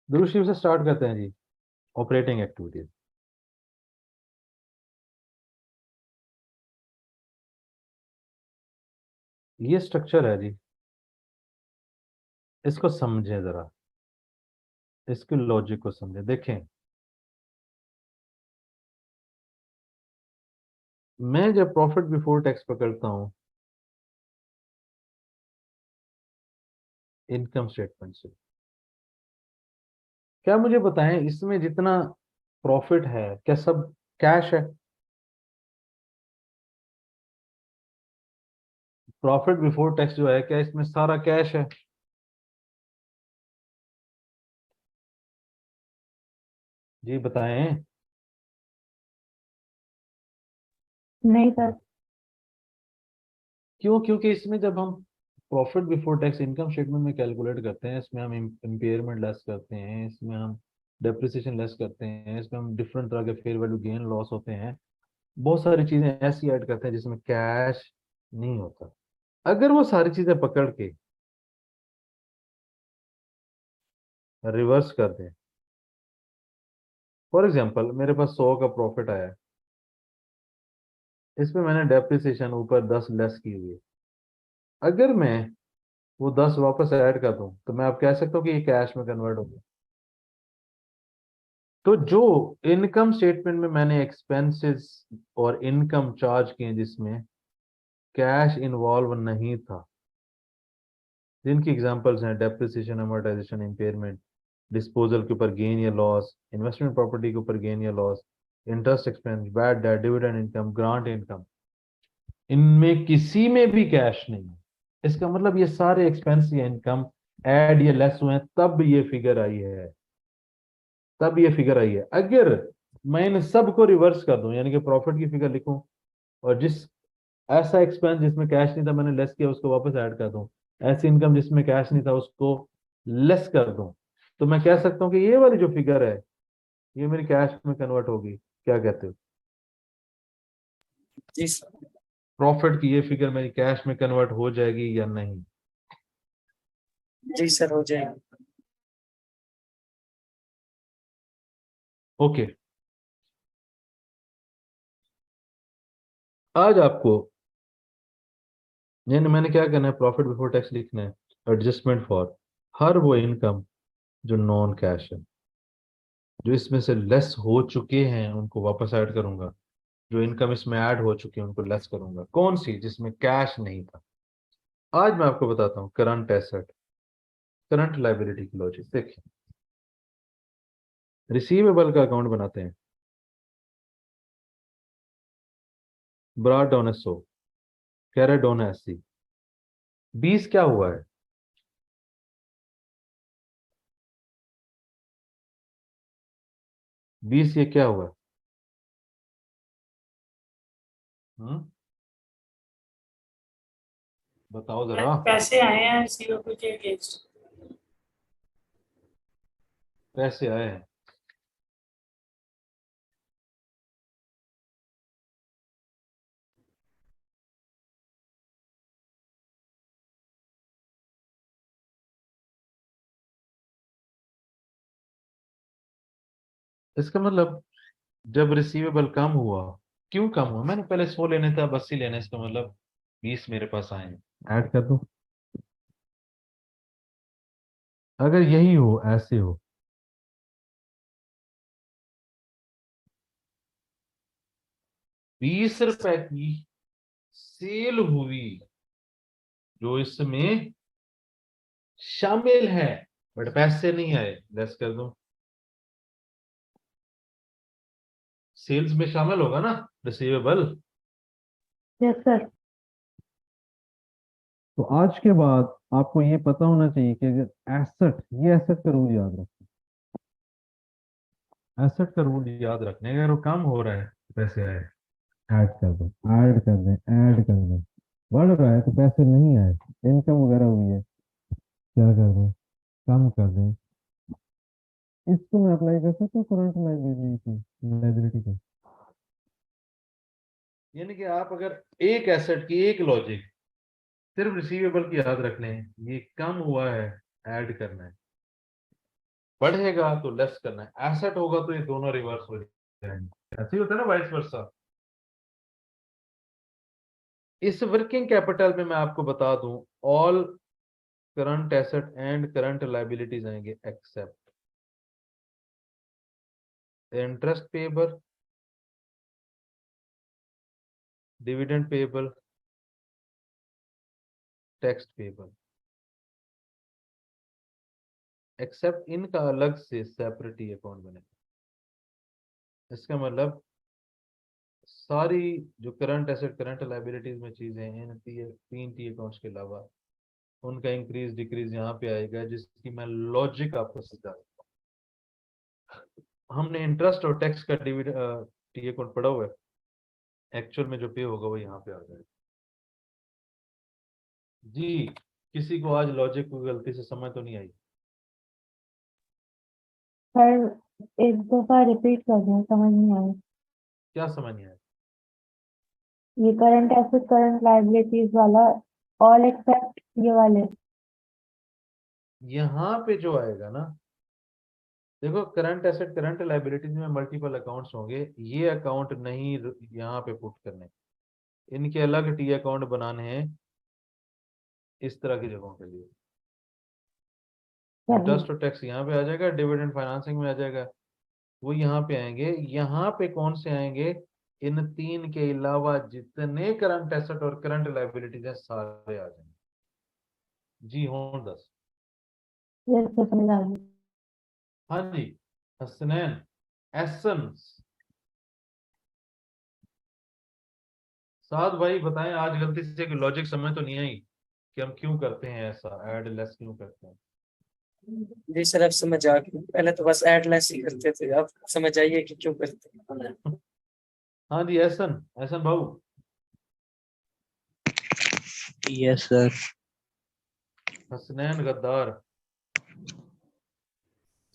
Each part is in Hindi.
दुरुस्त से स्टार्ट करते हैं जी। ऑपरेटिंग एक्टिविटीज, ये स्ट्रक्चर है जी, इसको समझें जरा, इसके लॉजिक को समझें। देखें, मैं जब प्रॉफिट बिफोर टैक्स पकड़ता हूं इनकम स्टेटमेंट से, क्या मुझे बताएं इसमें जितना प्रॉफिट है क्या सब कैश है? प्रॉफिट बिफोर टैक्स जो है क्या इसमें सारा कैश है? जी बताएं। नहीं सर। क्यों? क्योंकि इसमें जब हम profit before tax income statement में कैलकुलेट करते हैं, इसमें हम इम्पेयरमेंट लेस करते हैं, इसमें हम डेप्रिसिएशन लेस करते हैं, इसमें हम डिफरेंट तरह के फेयर वैल्यू गेन लॉस होते हैं, बहुत सारी चीजें ऐसी ऐड करते हैं जिसमें कैश नहीं होता। अगर वो सारी चीजें पकड़ के रिवर्स कर दें, फॉर एग्जांपल मेरे पास 100 का प्रॉफिट आया है, इसमें मैंने डेप्रिसिएशन ऊपर 10 लेस की हुई है, अगर मैं वो 10 वापस ऐड कर दूं तो मैं आप कह सकता हूँ कि ये कैश में कन्वर्ट हो गया। तो जो इनकम स्टेटमेंट में मैंने एक्सपेंसेस और इनकम चार्ज किए जिसमें कैश इन्वॉल्व नहीं था, जिनकी एग्जांपल्स हैं डेप्रिसिएशन, अमोर्टाइजेशन, इम्पेयरमेंट, डिस्पोजल के ऊपर गेन या लॉस, इन्वेस्टमेंट प्रॉपर्टी के ऊपर गेन या loss, interest expense, bad debt, dividend income, grant income, इनमें किसी में भी कैश नहीं है। इसका मतलब ये सारे एक्सपेंस या इनकम ऐड या लेस हुए हैं तब ये फिगर आई है, तब ये फिगर आई है। अगर मैं इन सबको रिवर्स कर दूं, यानी कि प्रॉफिट की फिगर लिखूं और जिस ऐसा एक्सपेंस जिसमें कैश नहीं था मैंने लेस किया उसको वापस ऐड कर दूं, ऐसी इनकम जिसमें कैश नहीं था उसको लेस कर दूं, तो मैं कह सकता हूं कि ये वाली जो फिगर है ये मेरी कैश में कन्वर्ट होगी। क्या कहते हो? जी सर। प्रॉफिट की ये फिगर मेरी कैश में कन्वर्ट हो जाएगी या नहीं? जी सर, हो जाएगा। ओके, आज आपको यानी मैंने क्या करना है, प्रॉफिट बिफोर टैक्स लिखना है, एडजस्टमेंट फॉर हर वो इनकम जो नॉन कैश है, जो इसमें से लेस हो चुके हैं उनको वापस ऐड करूंगा, जो इनकम इसमें ऐड हो चुकी है उनको लेस करूंगा। कौन सी? जिसमें कैश नहीं था। आज मैं आपको बताता हूँ करंट एसेट, करंट लाइबिलिटी की लॉजिक। देखिए, रिसीवेबल का अकाउंट बनाते हैं, ब्रॉट डाउन है 100, कैरेट डाउन है 80, 20 क्या हुआ है? 20 ये क्या हुआ है? हम्म, बताओ जरा। पैसे आए हैं सीओपी के अगेंस्ट। पैसे आए हैं, इसका मतलब जब रिसीवेबल कम हुआ, क्यों कम हुआ? मैंने पहले 100 लेने थे अब 80 लेने, इसका मतलब 20 मेरे पास आए हैं, ऐड कर दूं। अगर यही हो, ऐसे हो, 20 रुपए की सेल हुई जो इसमें शामिल है, बट पैसे नहीं आए, लेस कर दूं। सेल्स में शामिल होगा ना रिसीवेबल। Yes sir. तो आज के बाद आपको ये पता होना चाहिए कि अगर एसेट, ये एसेट का रूल याद रखना, एसेट का रूल याद रखने का, अगर वो कम हो रहा है तो पैसे आए, ऐड कर दो, ऐड कर दें, ऐड कर दें। बढ़ रहा है तो पैसे नहीं आए, इनकम वगैरह हुई है, क्या कर दें? कम कर दें। इसको मैं अप्लाई कर सकता हूँ करंट लाइबिलिटी, लाइबिलिटी को। यानी कि आप अगर एक एसेट की एक लॉजिक सिर्फ रिसीवेबल की याद रख लें, ये कम हुआ है, ऐड करना है, बढ़ेगा तो लेस करना है, एसेट होगा तो ये दोनों रिवर्स हो जाएंगे। ऐसे ही होता है ना, वाइस वर्सा। इस वर्किंग कैपिटल में मैं आपको बता दूं, all current asset and current liabilities आएंगे except interest payable, dividend payable, tax payable. Except इनका अलग से सेपरेट ही अकाउंट बनेगा। इसका मतलब सारी जो करंट एसेट करंट लायबिलिटीज में चीजें हैं, इन तीन टी अकाउंट्स के अलावा उनका इंक्रीज डिक्रीज यहाँ पे आएगा, जिसकी मैं लॉजिक आपको समझा देता हूँ। हमने इंटरेस्ट और टैक्स का डिविडेंड टी अकाउंट पढ़ा हुआ है, एक्चुअल में जो पे होगा वो यहाँ पे आ जाएगा। जी, किसी को आज लॉजिक को गलती से समझ तो नहीं आई? सर एक दफा रिपीट कर दें, समझ नहीं आया। क्या समझ नहीं आया? ये करंट एसेट करंट लायबिलिटीज वाला, ऑल एक्सेप्ट ये वाले। यहाँ पे जो आएगा ना, देखो करंट एसेट करंट लायबिलिटीज में मल्टीपल अकाउंट्स होंगे, ये अकाउंट नहीं यहाँ पे पुट करने, इनके अलग टी अकाउंट बनाने हैं इस तरह की जगहों के लिए। सही। इंटरेस्ट और टैक्स यहाँ पे आ जाएगा, डिविडेंड फाइनेंसिंग में आ जाएगा, वो यहाँ पे आएंगे। यहाँ पे कौन से आएंगे? इन तीन के अलावा जितने करंट एसेट और करंट लायबिलिटीज हैं सारे आ जाएंगे। जी हों 10। ये तो समझ आ गई। हाँ जी, हसनैन एसेंस। साद भाई बताएं, आज गलती से लॉजिक समझ तो नहीं आई कि हम क्यों करते हैं ऐसा, ऐड लेस क्यों करते हैं? जी सर, अब समझ आ गई। पहले तो बस एड लेस ही करते थे, अब समझ आइए कि क्यों करते हैं। हाँ जी, एहसन एहसन भाऊ। Yes sir. हसनैन गद्दार।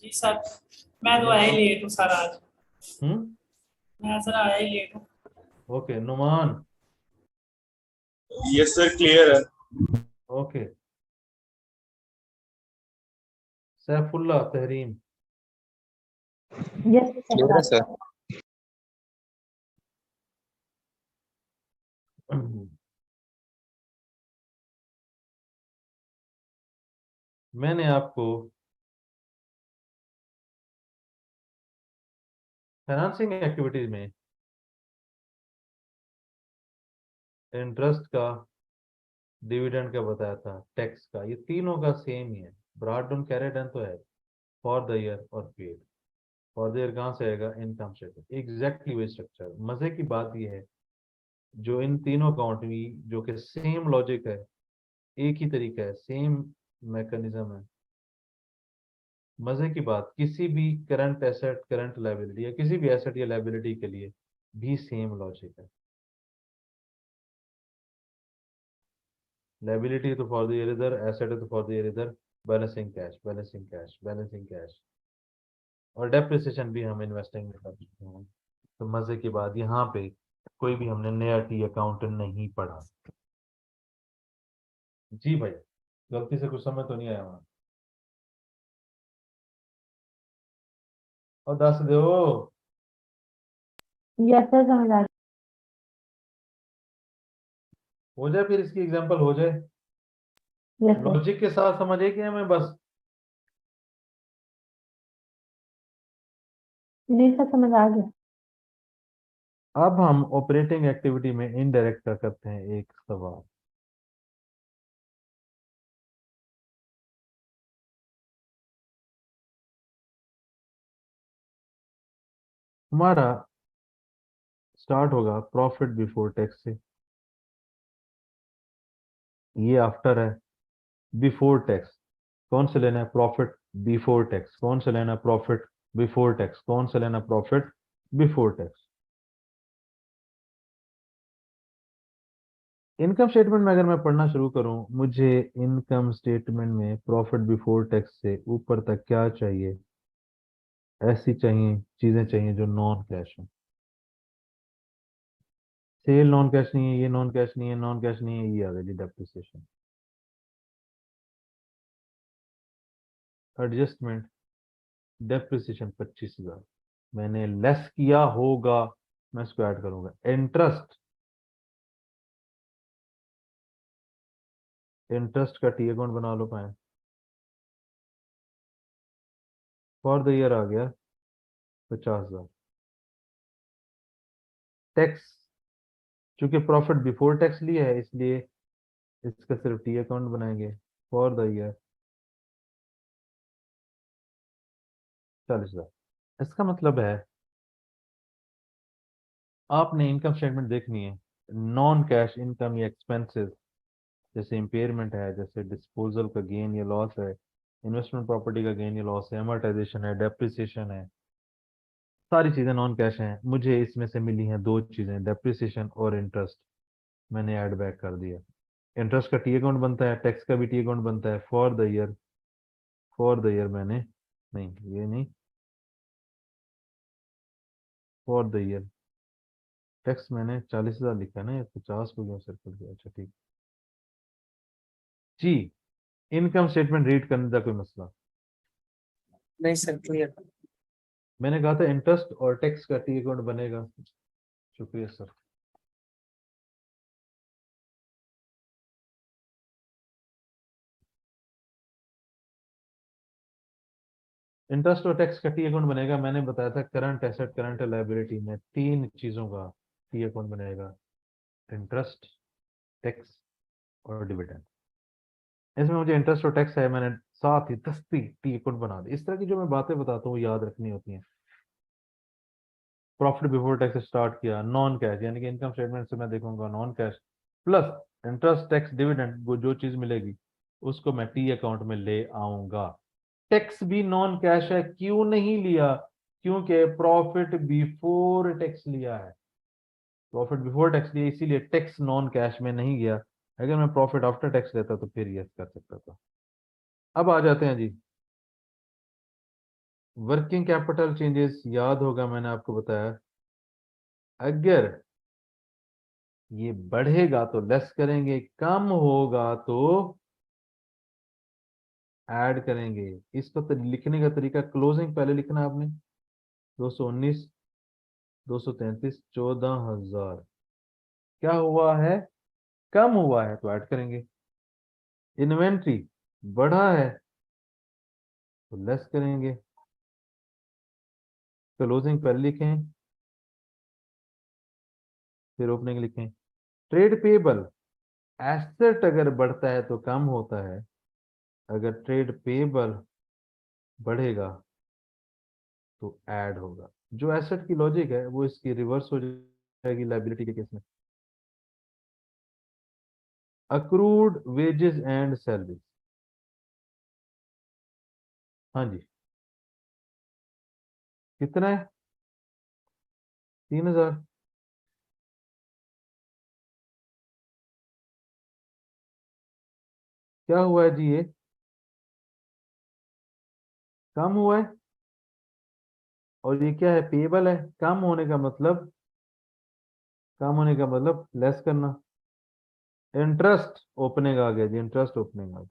जी सर, मैं तो आया ही लेट हूँ सर आज। मैं सर आया ही लेट हूँ। Okay, Numan. Yes sir, clear है। Okay, Saifullah Tahreem. Yes clear है सर। मैंने आपको फाइनेंसिंग एक्टिविटीज में इंटरेस्ट का, डिविडेंड का बताया था, टैक्स का, ये तीनों का सेम ही है। ब्रॉड डाउन कैरिड डन तो है फॉर द ईयर और पेड। फॉर द ईयर कहाँ से आएगा? Income statement. एग्जैक्टली वही स्ट्रक्चर। मजे की बात ये है, जो इन तीनों अकाउंट में जो कि सेम लॉजिक है, एक ही तरीका है, सेम मैकेनिज्म है। मजे की बात, किसी भी करंट एसेट करंट लायबिलिटी या किसी भी एसेट या लायबिलिटी के लिए भी सेम लॉजिक है। लायबिलिटी तो फॉर द ईयर इधर, एसेट है तो फॉर द ईयर इधर। Balancing cash balancing cash balancing cash, और डेप्रिसिएशन भी हम इन्वेस्टिंग में कर चुके हैं। तो मजे की बात, यहाँ पे कोई भी हमने नया टी अकाउंट नहीं पढ़ा। जी भाई, गलती से कुछ समझ तो नहीं आया वहां? और दस दो। यस सर, समझ आ गई। हो जाए फिर इसकी एग्जांपल हो जाए, यस सर। लॉजिक के साथ समझे कि हमें बस। नहीं सर, समझ आ गया। अब हम ऑपरेटिंग एक्टिविटी में इनडायरेक्ट का करते हैं एक सवाल। हमारा स्टार्ट होगा प्रॉफिट बिफोर टैक्स से। ये आफ्टर है। बिफोर टैक्स कौन से लेना है? Profit before tax. कौन से लेना है? Profit before tax. कौन से लेना? Profit before tax. Income statement में अगर मैं पढ़ना शुरू करूं, मुझे इनकम स्टेटमेंट में प्रॉफिट बिफोर टैक्स से ऊपर तक क्या चाहिए? ऐसी चाहिए चीजें चाहिए जो नॉन कैश हो। सेल नॉन कैश नहीं है, ये नॉन कैश नहीं है, नॉन कैश नहीं है, ये आ गई डेप्रिसिएशन। एडजस्टमेंट डेप्रिसिएशन 25,000 मैंने लेस किया होगा, मैं इसको ऐड करूंगा। इंटरेस्ट का टी अकाउंट बना लो पाए, फॉर द ईयर आ गया 50,000। टैक्स, चूंकि प्रॉफिट बिफोर टैक्स लिया है इसलिए इसका सिर्फ टी अकाउंट बनाएंगे, फॉर द ईयर 40,000। इसका मतलब है आपने इनकम स्टेटमेंट देखनी है, नॉन कैश इनकम या एक्सपेंसेस, जैसे इम्पेयरमेंट है, जैसे डिस्पोजल का गेन या लॉस है, इन्वेस्टमेंट प्रॉपर्टी का गेन या लॉस है, अमोर्टाइजेशन है, डेप्रिसिएशन है, सारी चीजें नॉन कैश हैं। मुझे इसमें से मिली हैं दो चीजें, डेप्रिसिएशन और इंटरेस्ट, मैंने ऐड बैक कर दिया। इंटरेस्ट का टी अकाउंट बनता है, टैक्स का भी टी अकाउंट बनता है, फॉर द ईयर मैंने, नहीं ये नहीं, फॉर द ईयर टैक्स मैंने 40,000 लिखा है ना, या 50 को क्यों सर्कल किया, अच्छा ठीक जी। इनकम स्टेटमेंट रीड करने का कोई मसला? नहीं सर, क्लियर। मैंने कहा था इंटरेस्ट और टैक्स का टी अकाउंट बनेगा। शुक्रिया सर। इंटरेस्ट और टैक्स का टी अकाउंट बनेगा, मैंने बताया था करंट एसेट करंट लायबिलिटी में तीन चीजों का टी अकाउंट बनेगा, इंटरेस्ट, टैक्स और डिविडेंड। इसमें मुझे इंटरेस्ट और टैक्स है, मैंने साथ ही दस्ती टी अकाउंट बना दी। इस तरह की जो मैं बातें बताता हूँ याद रखनी होती हैं। प्रॉफिट बिफोर टैक्स स्टार्ट किया, नॉन कैश यानी कि इनकम स्टेटमेंट से मैं देखूंगा non cash plus interest tax dividend, वो जो चीज मिलेगी उसको मैं टी अकाउंट में ले आऊंगा। टैक्स भी नॉन कैश है, क्यों नहीं लिया? क्योंकि प्रॉफिट बिफोर टैक्स लिया है, प्रॉफिट बिफोर टैक्स लिया इसीलिए टैक्स नॉन कैश में नहीं गया। अगर मैं प्रॉफिट आफ्टर टैक्स लेता तो फिर यस कर सकता था। अब आ जाते हैं जी वर्किंग कैपिटल चेंजेस। याद होगा मैंने आपको बताया, अगर ये बढ़ेगा तो लेस करेंगे, कम होगा तो ऐड करेंगे। इसको तो लिखने का तरीका, क्लोजिंग पहले लिखना आपने, 219, 233, 14,000। क्या हुआ है? कम हुआ है तो ऐड करेंगे। इन्वेंट्री बढ़ा है तो लेस करेंगे, क्लोजिंग पहले लिखें फिर ओपनिंग लिखें। ट्रेड पेबल, एसेट अगर बढ़ता है तो कम होता है, अगर ट्रेड पेबल बढ़ेगा तो ऐड होगा। जो एसेट की लॉजिक है वो इसकी रिवर्स हो जाएगी लायबिलिटी के केस में। अक्रूड वेजेस एंड सैलरी, हाँ जी, कितना है? 3,000। क्या हुआ है जी? ये कम हुआ है, और ये क्या है? पेबल है। कम होने का मतलब लेस करना। इंटरेस्ट ओपनिंग आ गया जी, इंटरेस्ट ओपनिंग आ गया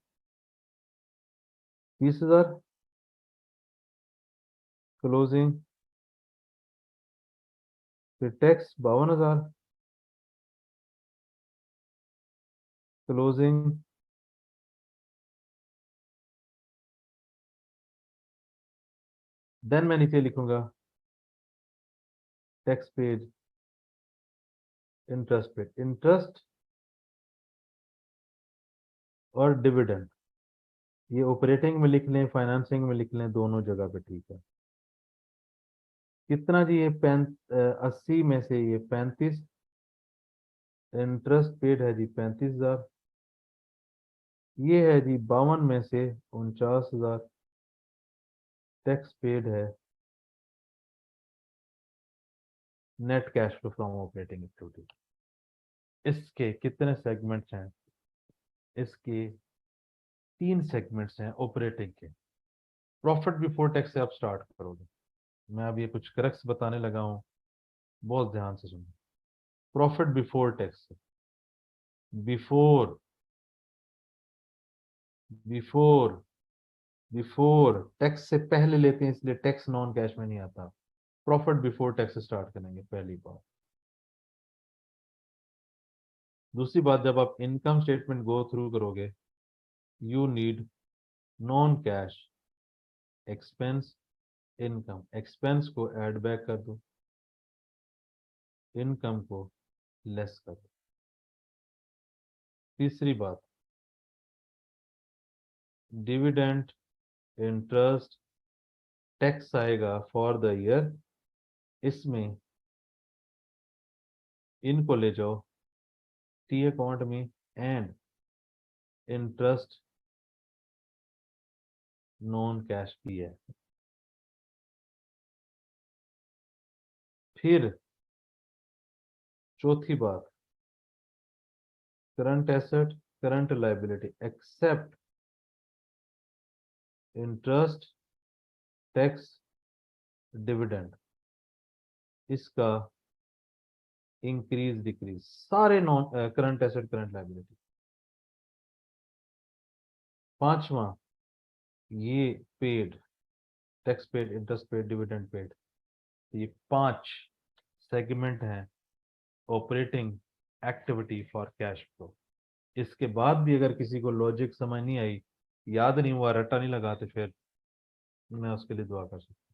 30,000, क्लोजिंग, फिर टैक्स 52,000, क्लोजिंग, देन मैं नीचे लिखूंगा tax paid, interest paid. Interest और डिविडेंड ये ऑपरेटिंग में लिख लें, फाइनेंसिंग में लिख लें, दोनों जगह पे ठीक है। कितना जी? ये 80 में से ये 35, इंटरेस्ट पेड है जी 35,000, ये है जी 52 में से 49,000, टैक्स पेड है, net cash flow from operating activity. इसके कितने सेगमेंट्स हैं? इसके 3 सेगमेंट्स हैं ऑपरेटिंग के। प्रॉफिट बिफोर टैक्स से आप स्टार्ट करोगे, मैं अब ये कुछ क्रक्स बताने लगा हूं, बहुत ध्यान से सुनो। Profit before tax, before before before tax से पहले लेते हैं, इसलिए टैक्स नॉन कैश में नहीं आता। प्रॉफिट बिफोर टैक्स स्टार्ट करेंगे, पहली बात। दूसरी बात, जब आप इनकम स्टेटमेंट गो थ्रू करोगे, you need non cash expense income. Expense को ऐड बैक कर दो, इनकम को लेस कर दो। तीसरी बात, डिविडेंड इंटरेस्ट टैक्स आएगा फॉर द ईयर, इसमें इनको ले जाओ टी अकाउंट में, एंड इंटरेस्ट नॉन कैश भी है। फिर चौथी बात, current asset current liability except interest tax dividend, इसका इंक्रीज डिक्रीज सारे non current asset current liability. पांचवा, ये paid tax paid interest paid dividend paid, ये 5 सेगमेंट हैं operating activity for cash flow. इसके बाद भी अगर किसी को लॉजिक समझ नहीं आई, याद नहीं हुआ, रट्टा नहीं लगा, तो फिर मैं उसके लिए दुआ कर सकता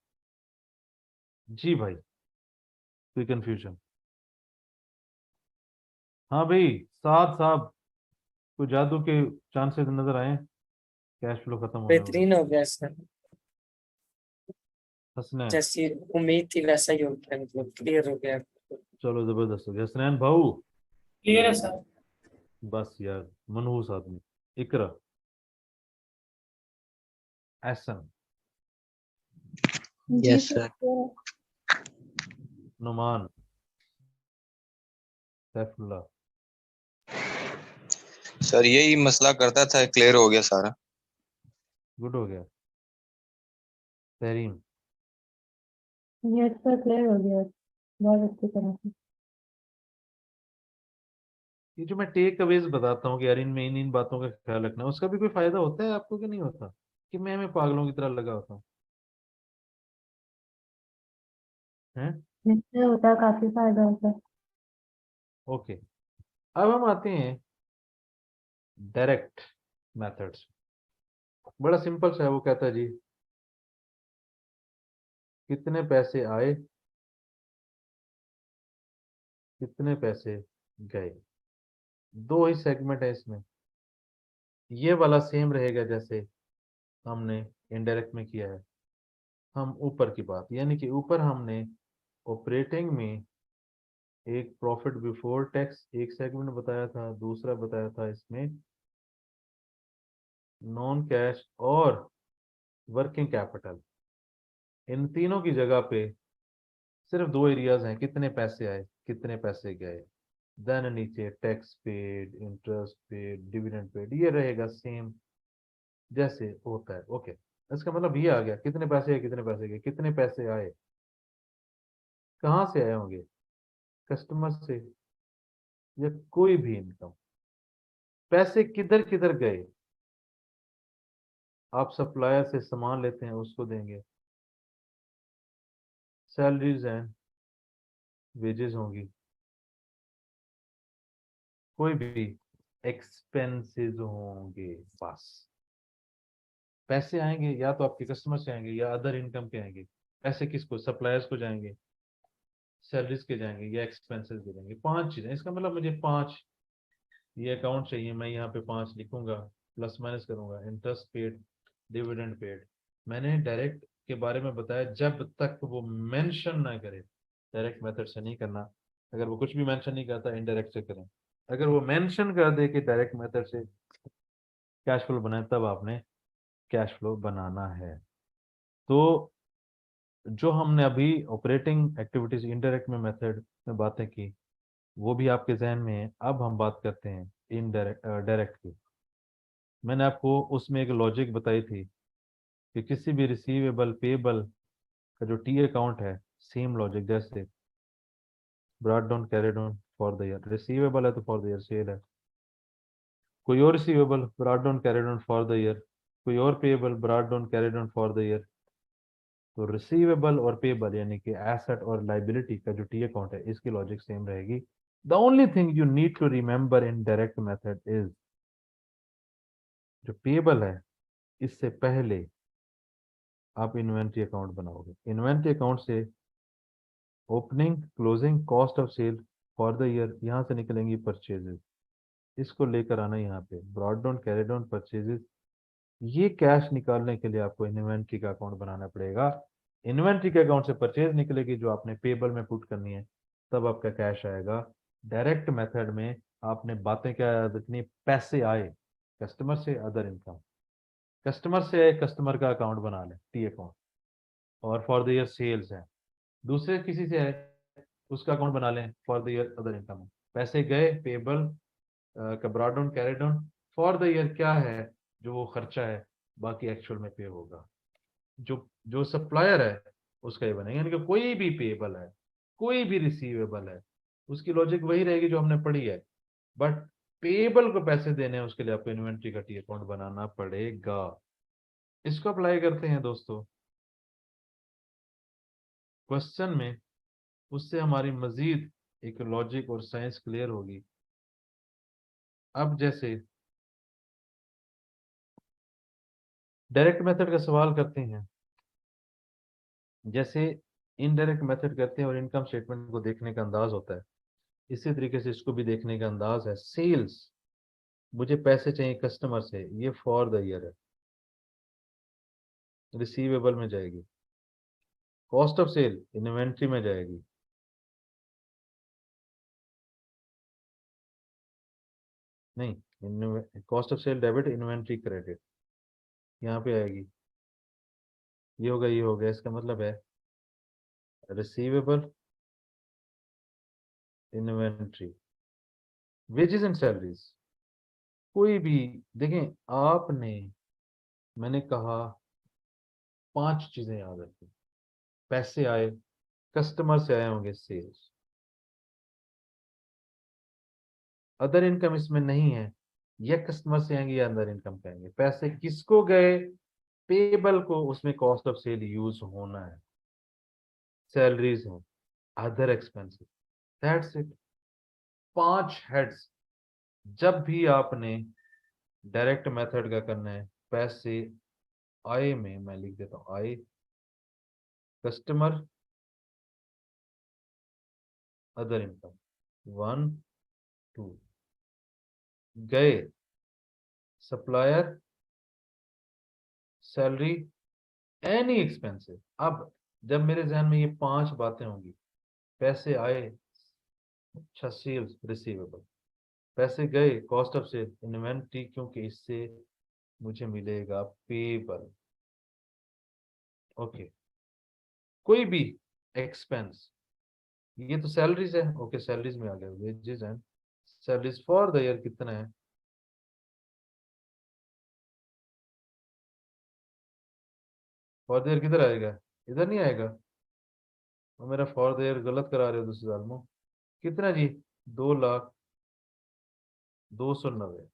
हूँ। जी भाई, कोई कंफ्यूजन? हाँ भाई, साथ साहब, कोई जादू के चांसेस नजर आए कैश फ्लो खत्म होने वाला? बेहतरीन हो गया सर, हसनैन, जैसी उम्मीद थी वैसा ही हो गया, मतलब क्लियर हो गया। चलो जबरदस्त हो गया। हसनैन भाऊ, क्लियर है सर। बस यार, मनहूस आदमी। Iqra, Ehsan, ji Yes, sir. Sir. Numan, Saifullah, sir यही मसला करता था, क्लियर हो गया सारा। गुड हो गया। तहरीम, यस सर, क्लियर हो गया बहुत अच्छी तरह से। ये जो मैं टेक अवेज बताता हूँ कि यार इनमें इन इन बातों का ख्याल रखना, उसका भी कोई फायदा होता है आपको कि नहीं होता, कि मैं पागलों की तरह लगा होता हूँ? हैं? निश्चय होता है, काफी फायदा होता है। ओके, अब हम आते हैं डायरेक्ट मेथड्स। बड़ा सिंपल सा है, वो कहता है जी कितने पैसे आए, कितने पैसे गए। दो ही सेगमेंट है इसमें। ये वाला सेम रहेगा जैसे हमने इनडायरेक्ट में किया है। हम ऊपर की बात, यानी कि ऊपर हमने ऑपरेटिंग में एक प्रॉफिट बिफोर टैक्स एक सेगमेंट बताया था, दूसरा बताया था इसमें नॉन कैश और वर्किंग कैपिटल। इन तीनों की जगह पे सिर्फ 2 एरियाज हैं, कितने पैसे आए कितने पैसे गए। देन नीचे tax paid interest paid dividend paid, ये रहेगा सेम जैसे होता है। ओके, इसका मतलब ये आ गया कितने पैसे आए कितने पैसे गए। कितने पैसे आए कहाँ से आए होंगे, कस्टमर से या कोई भी इनकम। पैसे किधर किधर गए, आप सप्लायर से सामान लेते हैं उसको देंगे, सैलरीज एंड वेजेस होंगी, कोई भी एक्सपेंसेस होंगे। बस पैसे आएंगे या तो आपके कस्टमर से आएंगे या अदर इनकम के आएंगे। पैसे किसको, सप्लायर्स को जाएंगे, सैलरीज के जाएंगे या एक्सपेंसेस के जाएंगे। 5 चीजें, इसका मतलब मुझे 5 ये अकाउंट चाहिए, मैं यहाँ पे 5 लिखूंगा, प्लस माइनस करूंगा। इंटरेस्ट पेड डिविडेंड पेड, मैंने डायरेक्ट के बारे में बताया जब तक वो मेंशन ना करे, डायरेक्ट मेथड से नहीं करना। अगर वो कुछ भी मेंशन नहीं करता इनडायरेक्ट से करें। अगर वो मेंशन कर दे कि डायरेक्ट मेथड से कैश फ्लो बनाए, तब आपने कैश फ्लो बनाना है। तो जो हमने अभी ऑपरेटिंग एक्टिविटीज इनडायरेक्ट में मेथड में बातें की, वो भी आपके जहन में है। अब हम बात करते हैं इनडायरेक्ट डायरेक्ट की। मैंने आपको उसमें एक लॉजिक बताई थी कि किसी भी रिसीवेबल पेबल का जो टी अकाउंट है, सेम लॉजिक जैसे brought down carried on for the year, receivable है तो फॉर द ईयर सेल है। कोई और receivable brought down carried on for the year कोई और payable brought down carry down for the year, तो रिसीवेबल और पेएबल यानी कि एसेट और लाइबिलिटी का जो टी अकाउंट है इसकी लॉजिक सेम रहेगी। The only thing you need to remember in direct method is जो पेएबल है इससे पहले आप इन्वेंट्री अकाउंट बनाओगे। इन्वेंट्री अकाउंट से opening closing cost of sale for the year, यहाँ से निकलेंगी परचेजेस, इसको लेकर आना यहाँ पे brought down carry down purchases. ये कैश निकालने के लिए आपको इन्वेंट्री का अकाउंट बनाना पड़ेगा। इन्वेंट्री के अकाउंट से परचेज निकलेगी जो आपने पेबल में पुट करनी है, तब आपका कैश आएगा। डायरेक्ट मेथड में आपने बातें क्या याद रखनी, पैसे आए कस्टमर से, अदर इनकम, कस्टमर से आए कस्टमर का अकाउंट बना लें टी अकाउंट, और फॉर द ईयर सेल्स है, दूसरे किसी से आए उसका अकाउंट बना लें for the year other income. पैसे गए पेबल का brought down carry down, for the year क्या है जो वो खर्चा है, बाकी एक्चुअल में पे होगा। जो जो सप्लायर है उसका ही बनेगा, यानी कि कोई भी पेएबल है कोई भी रिसीवेबल है उसकी लॉजिक वही रहेगी जो हमने पढ़ी है, बट पेएबल को पैसे देने हैं उसके लिए आपको इन्वेंट्री का टी अकाउंट बनाना पड़ेगा। इसको अप्लाई करते हैं दोस्तों क्वेश्चन में, उससे हमारी मजीद एक लॉजिक और साइंस क्लियर होगी। अब जैसे डायरेक्ट मेथड का सवाल करते हैं, जैसे इनडायरेक्ट मेथड करते हैं और इनकम स्टेटमेंट को देखने का अंदाज होता है, इसी तरीके से इसको भी देखने का अंदाज है। सेल्स, मुझे पैसे चाहिए कस्टमर से, ये फॉर द ईयर है, रिसीवेबल में जाएगी। कॉस्ट ऑफ सेल इन्वेंट्री में जाएगी, नहीं cost of sale debit inventory credit यहाँ पे आएगी। ये होगा ये हो गया, इसका मतलब है receivable inventory wages and salaries. कोई भी देखें आपने, मैंने कहा 5 चीजें याद रखें, पैसे आए कस्टमर से आए होंगे सेल्स, अदर इनकम इसमें नहीं है, या कस्टमर से आएंगे या अदर इनकम पे आएंगे। पैसे किसको गए, पेबल को, उसमें कॉस्ट ऑफ सेल यूज होना है, सैलरीज हैं, other expenses, that's it. 5 heads. जब भी आपने डायरेक्ट मेथड का करना है, पैसे आए में मैं लिख देता हूं आए, कस्टमर, अदर इनकम 1 2, गए सप्लायर, सैलरी, एनी एक्सपेंसिव। अब जब मेरे जहन में ये 5 बातें होंगी, पैसे आए, अच्छा सेल्स रिसीवेबल, पैसे गए कॉस्ट ऑफ सेल इन्वेंट्री, क्योंकि इससे मुझे मिलेगा पेबल। ओके, कोई भी एक्सपेंस, ये तो सैलरीज है, ओके सैलरीज में आ गया, wages and salaries for the year कितना है, फॉर द ईयर किधर आएगा, इधर नहीं आएगा, और मेरा फॉर द ईयर गलत करा रहे हो दूसरे साल में, कितना जी 2,02,90।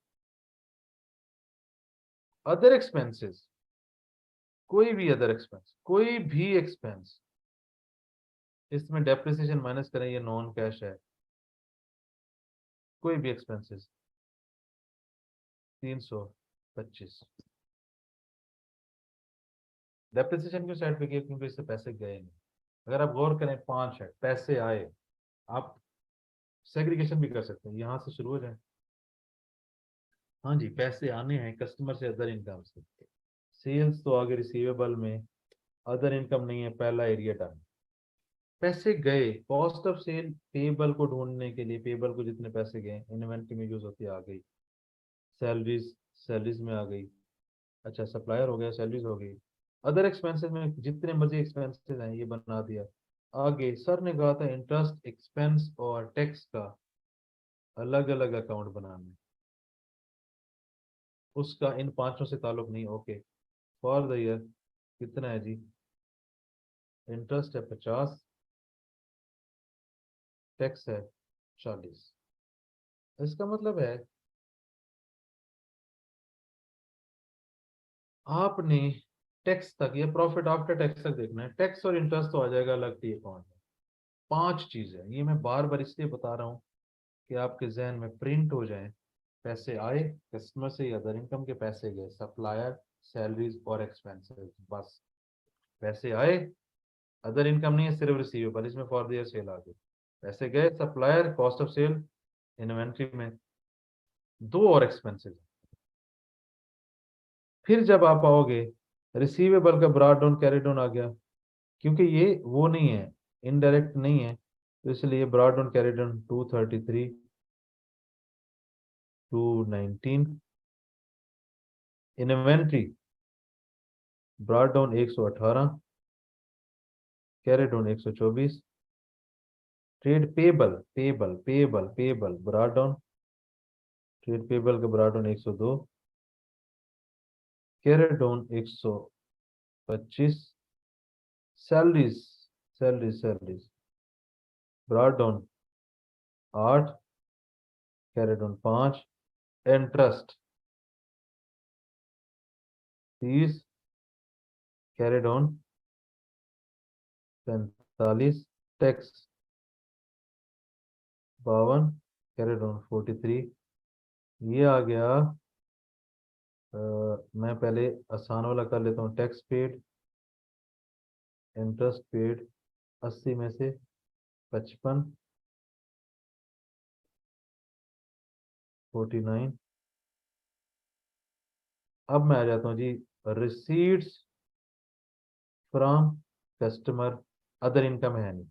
अदर एक्सपेंसेस, कोई भी अदर एक्सपेंस, कोई भी एक्सपेंस, इसमें डेप्रिसिएशन माइनस करें, ये नॉन कैश है, कोई भी एक्सपेंसेस 325। डेप्रिसिएशन क्यों साइड पे किया, क्योंकि इससे पैसे गए नहीं। अगर आप गौर करें 5 है, पैसे आए, आप सेग्रीगेशन भी कर सकते हैं, यहां से शुरू हो जाए। हाँ जी, पैसे आने हैं कस्टमर से, अदर इनकम से, सेल्स तो आगे रिसीवेबल में, अदर इनकम नहीं है, पहला एरिया डन। पैसे गए, कॉस्ट ऑफ सेल पेबल को ढूंढने के लिए, पेबल को जितने पैसे गए इन्वेंट्री में यूज होती आ गई, सैलरीज सैलरीज में आ गई, अच्छा सप्लायर हो गया, सैलरीज हो गई, अदर एक्सपेंसेस में जितने मर्जी एक्सपेंसेस हैं ये बना दिया। आगे सर ने कहा था इंटरेस्ट एक्सपेंस और टैक्स का अलग अलग अकाउंट बनाना, उसका इन 5 से ताल्लुक नहीं। ओके, फॉर द ईयर कितना है जी, इंटरेस्ट है 50, टैक्स है 40। इसका मतलब है आपने टैक्स तक या प्रॉफिट आफ्टर टैक्स तक देखना है, टैक्स और इंटरेस्ट तो आ जाएगा अलग टी अकाउंट में। 5 चीजें, ये मैं बार बार इसलिए बता रहा हूँ कि आपके जहन में प्रिंट हो जाए। पैसे आए कस्टमर से या अदर इनकम के, पैसे गए सप्लायर, सैलरीज और एक्सपेंसेस, बस। पैसे आए, अदर इनकम नहीं है, सिर्फ रिसीवेबल, इसमें फॉर द ईयर सेल आ गई। पैसे गए supplier, cost of sale, inventory में, 2 और एक्सपेंसेस। फिर जब आप आओगे, रिसीवेबल का ब्रॉड डाउन कैरी डाउन आ गया, क्योंकि ये वो नहीं है, इनडायरेक्ट नहीं है, तो इसलिए brought down carry down 233, 219। Inventory brought down 118, carry down 124। Trade payable payable payable payable brought down, trade payable का brought down 102, carry down 125। Salaries salaries salaries brought down 8, carry down 5। Interest 30, carry down 45। Tax 52, carry down 43। ये आ गया। मैं पहले आसान वाला कर लेता हूँ। टैक्स पेड, इंटरेस्ट पेड, 80 में से 55, 49। अब मैं आ जाता हूँ जी, receipts from customer, other income है नहीं।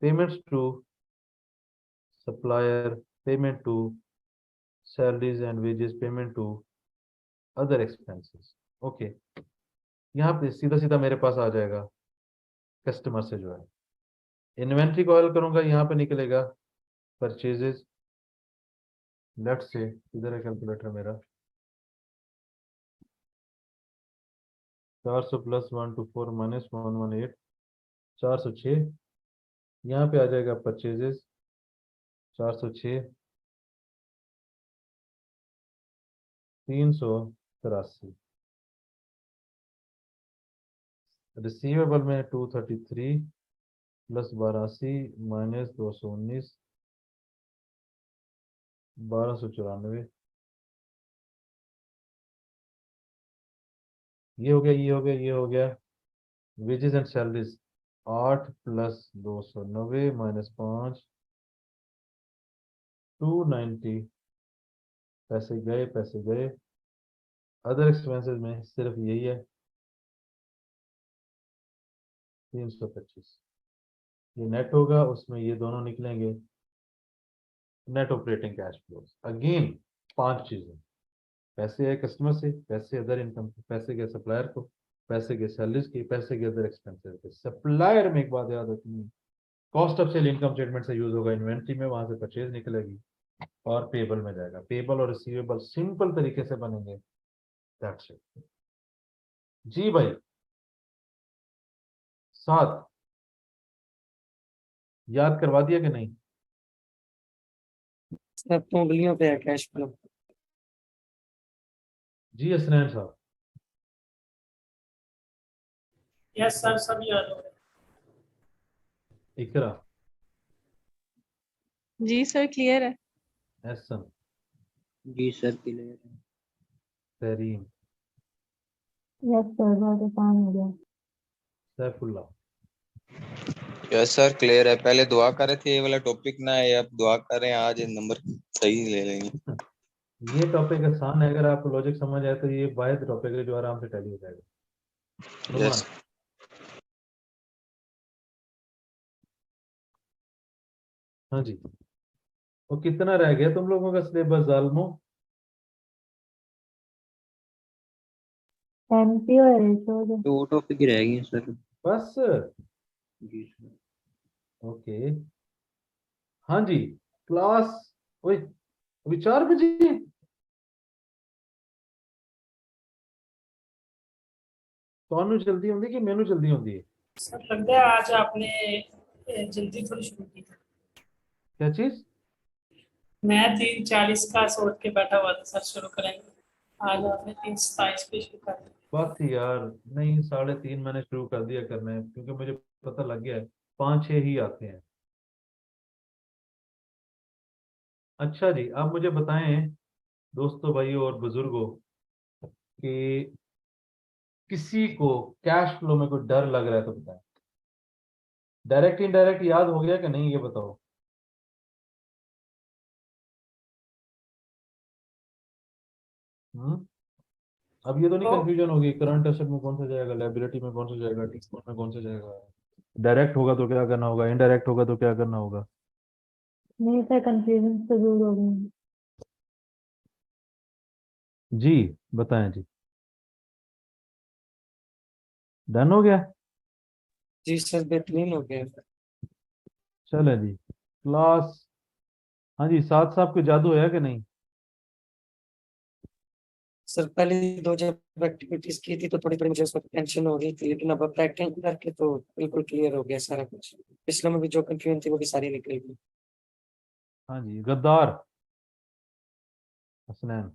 Payments to supplier, payment to salaries and wages, payment to other expenses. Okay, यहाँ पे सीधा सीधा मेरे पास आ जाएगा कस्टमर से जो है। इन्वेंट्री को हल करूंगा, यहाँ पे निकलेगा परचेजेस। लेफ्ट से इधर है कैलकुलेटर मेरा, 400 प्लस 124 माइनस 118, 406। यहाँ पे आ जाएगा परचेजेस 406, 383। रिसीवेबल में 233 प्लस 82 माइनस 219, 1294। ये हो गया, ये हो गया, ये हो गया। Wages and salaries 8 plus 290 minus 5, 290। पैसे गए, पैसे गए। अदर एक्सपेंसेस में सिर्फ यही है, 325। ये नेट होगा, उसमें ये दोनों निकलेंगे, net operating cash flow. Again 5 चीजें, पैसे आए कस्टमर से, पैसे अदर इनकम के, पैसे गए सप्लायर को, पैसे गए सैलरीज के, पैसे गए अदर एक्सपेंसेस के। सप्लायर में एक बात याद रखनी, cost of sale income statement से यूज होगा इन्वेंट्री में, वहां से परचेज निकलेगी और पेबल में जाएगा। पेबल और रिसीवेबल सिंपल तरीके से बनेंगे। दैट्स इट जी भाई। 7 याद करवा दिया कि नहीं? सब तो उंगलियों पे है कैश फ्लो। जी हसनैन साहब। यस सर, सब याद हो गया। इकरा, जी सर क्लियर है। एहसन, जी सर क्लियर है। तरीम, यस सर, बहुत आसान हो गया। सैफुल्लाह। यस सर क्लियर है। पहले दुआ कर रहे थे ये वाला टॉपिक ना है, अब दुआ कर रहे हैं आज नंबर सही ले लेंगे। ये टॉपिक आसान है, अगर आपको लॉजिक समझ आए तो ये वाहिद टॉपिक है जो आराम से टैली हो जाएगा। नुमान, यस हाँ जी। वो कितना रह गया तुम लोगों का सिलेबस जालमो? एमपी और रेशो जो 2 टॉपिक रह गए सर। बस। जी सर। ओके, हाँ जी। क्लास, ओए अभी 4 बजे। ਤੁਹਾਨੂੰ जल्दी होंगी कि मैनू जल्दी होंगी है? सर लगता है आज आपने जल्दी थोड़ी शुरू की। क्या चीज? मैं 3:40 का सोच के बैठा हुआ था सर शुरू करेंगे। आज आपने 327 पे शुरू कर दिया। बात थी यार, नहीं 3.5 मैंने शुरू कर दिया करना है, क्योंकि मुझे पता लग गया है 5-6 ही आते हैं। अच्छा जी, आप मुझे बताएं दोस्तों, भाइयों और बुजुर्गों, कि किसी को कैश फ्लो में कोई डर लग रहा है तो बताएं। डायरेक्ट इनडायरेक्ट याद हो गया कि नहीं, ये बताओ। हम्म अब ये तो नहीं तो कंफ्यूजन होगी करंट एसेट में कौन सा जाएगा, लायबिलिटी में कौन सा जाएगा, डिस्काउंट में कौन सा जाएगा, डायरेक्ट होगा तो क्या करना होगा, इनडायरेक्ट होगा तो क्या करना होगा। नहीं सर, कंफ्यूजन तो दूर हो गई। जी बताएं जी, डन हो गया। जी सर, बेहतरीन हो गया। चले जी क्लास। हाँ जी, साथ साहब कोई जादू है कि नहीं। सर पहले दो जब एक्टिविटीज की थी तो थोड़ी थोड़ी मुझे उस वक्त टेंशन हो रही थी, लेकिन अब प्रैक्टिस करके तो बिल्कुल क्लियर हो गया सारा कुछ। पिछले में भी जो कंफ्यूजन थी वो भी सारी निकल गई। हाँ जी, गद्दार हसनैन।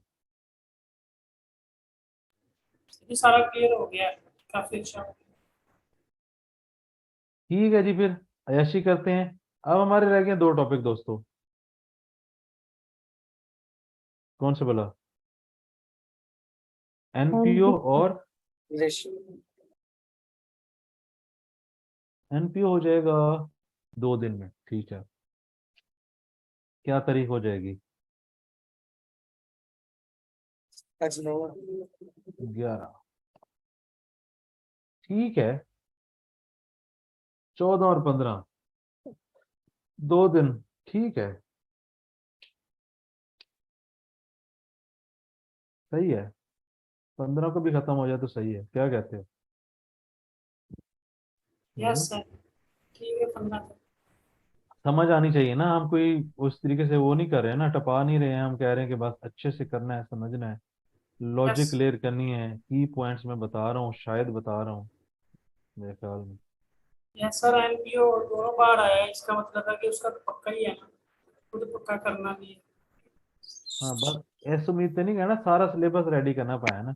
ये सारा क्लियर हो गया है, काफी अच्छा हो गया। ठीक है जी, फिर अयाशी करते हैं। अब हमारे रह गए 2 टॉपिक दोस्तों। कौन से बोला, एनपीओ और रेशियो। एनपीओ हो जाएगा 2 दिन में, ठीक है। क्या तारीख हो जाएगी, आज 9। 11, ठीक है। 14 और 15, 2 दिन, ठीक है, सही है। 15 को भी खत्म हो जाए तो सही है, क्या कहते हो। यस हम्म सर, ठीक है 15 तक। समझ आनी चाहिए ना, हम कोई उस तरीके से वो नहीं कर रहे हैं ना, टपा नहीं रहे हैं, हम कह रहे हैं कि बस अच्छे से करना है, समझना है, यस लॉजिक क्लियर करनी है, की पॉइंट्स में बता रहा हूँ, शायद बता रहा हूँ मेरे ख्याल में। यस सर, एनपीओ दोनों बार आया है, इसका मतलब है कि उसका तो पक्का ही है ना, खुद पक्का करना भी है। हाँ बस ऐसे उम्मीद तो नहीं कहना सारा सिलेबस रेडी करना पाया ना।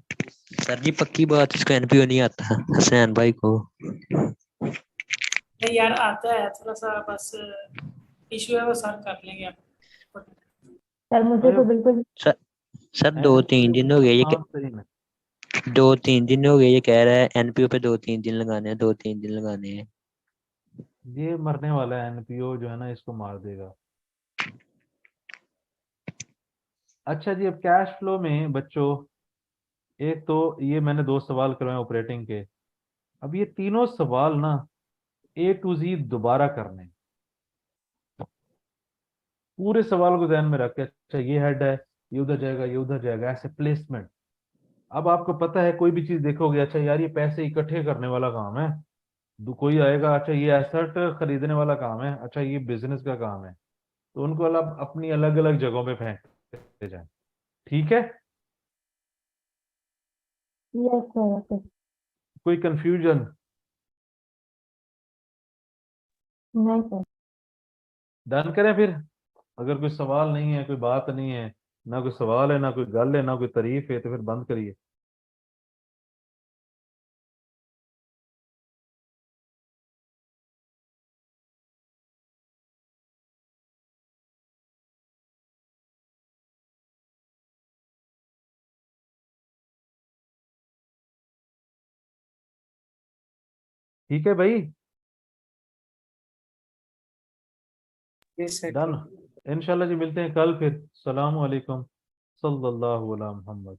सर जी पक्की बात, इसको एनपीओ नहीं आता हसनैन भाई को। नहीं यार, आता है थोड़ा सा, बस इशू है, वो सर कर लेंगे आप। सर मुझे अरे तो बिल्कुल सर सर दो तीन एनपीओ दिन हो गए ये हाँ सही में। 2-3 दिन हो गए ये कह रहा है एनपीओ पे 2-3 दिन लगाने हैं, 2-3 दिन लगाने हैं। ये मरने वाला है, एनपीओ जो है ना इसको मार देगा। अच्छा जी, अब कैश फ्लो में बच्चों, एक तो ये मैंने 2 सवाल करवाए ऑपरेटिंग के। अब ये तीनों सवाल ना ए टू जी दोबारा करने हैं। पूरे सवाल को ध्यान में रख के, अच्छा ये हेड है, ये उधर जाएगा, ये उधर जाएगा, ऐसे प्लेसमेंट। अब आपको पता है कोई भी चीज देखोगे, अच्छा यार ये पैसे इकट्ठे करने वाला काम है, कोई आएगा, अच्छा ये एसेट खरीदने वाला काम है, अच्छा ये बिजनेस का काम है, तो उनको अलग अपनी अलग अलग जगहों पे फेंकते जाए, ठीक है। Yes sir. कोई कंफ्यूजन। नहीं सर। डन करें फिर। अगर कोई सवाल नहीं है, कोई बात नहीं है, ना कोई सवाल है, ना कोई गल है, ना कोई तारीफ है, तो फिर बंद करिए। ठीक है भाई, जी सर डन। ठीक है। इंशाल्लाह जी मिलते हैं कल फिर। सलाम अलैकुम, सल्लल्लाहु अलैहि मोहम्मद।